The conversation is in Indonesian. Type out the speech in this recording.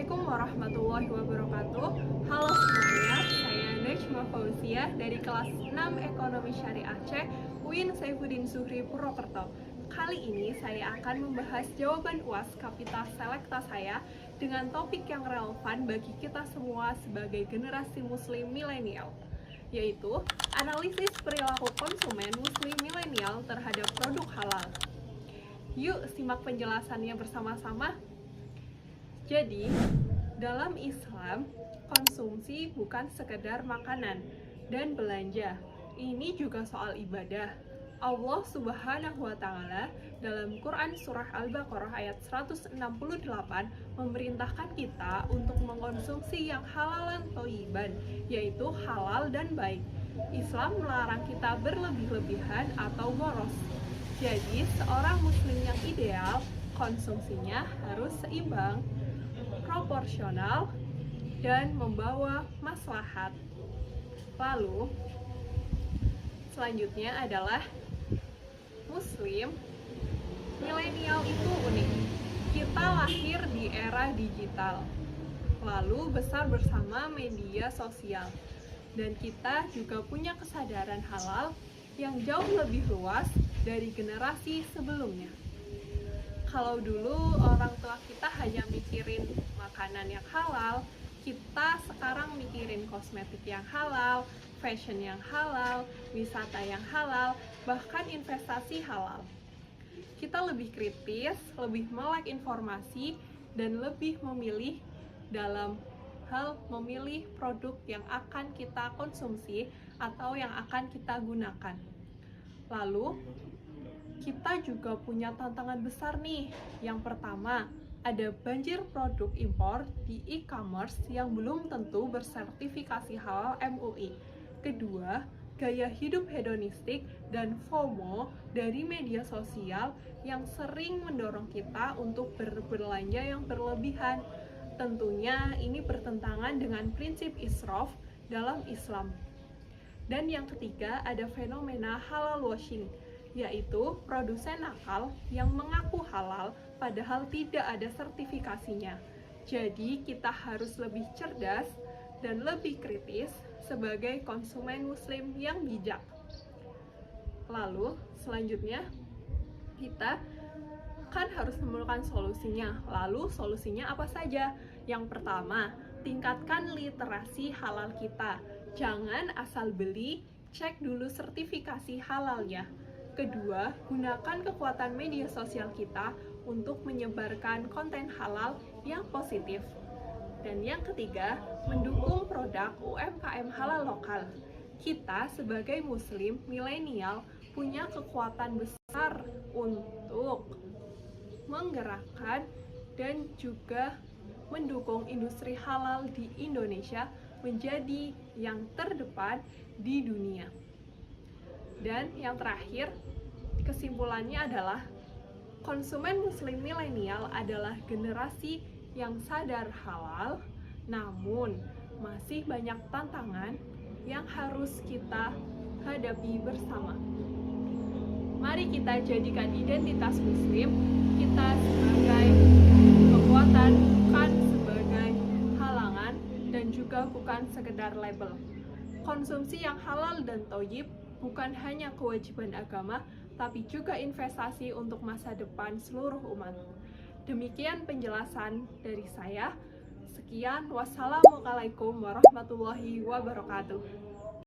Assalamualaikum warahmatullahi wabarakatuh. Halo semuanya, saya Najma Fauziah dari kelas 6 Ekonomi Syariah C, UIN Saifuddin Zuhri Purwokerto. Kali ini saya akan membahas jawaban UAS Kapita Selekta saya dengan topik yang relevan bagi kita semua sebagai generasi muslim milenial, yaitu analisis perilaku konsumen muslim milenial terhadap produk halal. Yuk simak penjelasannya bersama-sama. Jadi, dalam Islam, konsumsi bukan sekedar makanan dan belanja. Ini juga soal ibadah. Allah Subhanahu wa Ta'ala dalam Quran Surah Al-Baqarah ayat 168 memerintahkan kita untuk mengkonsumsi yang halalan thayyiban, yaitu halal dan baik. Islam melarang kita berlebih-lebihan atau boros. Jadi, seorang muslim yang ideal, konsumsinya harus seimbang, proporsional, dan membawa maslahat. Lalu, selanjutnya adalah muslim milenial itu unik. Kita lahir di era digital, lalu besar bersama media sosial, dan kita juga punya kesadaran halal yang jauh lebih luas dari generasi sebelumnya. Kalau dulu orang tua kita hanya mikirin makanan yang halal, kita sekarang mikirin kosmetik yang halal, fashion yang halal, wisata yang halal, bahkan investasi halal. Kita lebih kritis, lebih melek informasi, dan lebih memilih dalam hal memilih produk yang akan kita konsumsi atau yang akan kita gunakan. Lalu, kita juga punya tantangan besar nih. Yang pertama, ada banjir produk impor di e-commerce yang belum tentu bersertifikasi halal MUI. Kedua, gaya hidup hedonistik dan FOMO dari media sosial yang sering mendorong kita untuk berbelanja yang berlebihan. Tentunya ini bertentangan dengan prinsip israf dalam Islam. Dan yang ketiga, ada fenomena halal washing, yaitu produsen nakal yang mengaku halal padahal tidak ada sertifikasinya. Jadi kita harus lebih cerdas dan lebih kritis sebagai konsumen muslim yang bijak. Lalu selanjutnya kita kan harus menemukan solusinya. Lalu solusinya apa saja? Yang pertama, tingkatkan literasi halal kita. Jangan asal beli, cek dulu sertifikasi halalnya. Kedua, gunakan kekuatan media sosial kita untuk menyebarkan konten halal yang positif. Dan yang ketiga, mendukung produk UMKM halal lokal. Kita sebagai muslim milenial punya kekuatan besar untuk menggerakkan dan juga mendukung industri halal di Indonesia menjadi yang terdepan di dunia. Dan yang terakhir, kesimpulannya adalah konsumen muslim milenial adalah generasi yang sadar halal, namun masih banyak tantangan yang harus kita hadapi bersama. Mari kita jadikan identitas muslim kita sebagai kekuatan, bukan sebagai halangan, dan juga bukan sekedar label. Konsumsi yang halal dan thayyib bukan hanya kewajiban agama, tapi juga investasi untuk masa depan seluruh umat. Demikian penjelasan dari saya. Sekian, wassalamualaikum warahmatullahi wabarakatuh.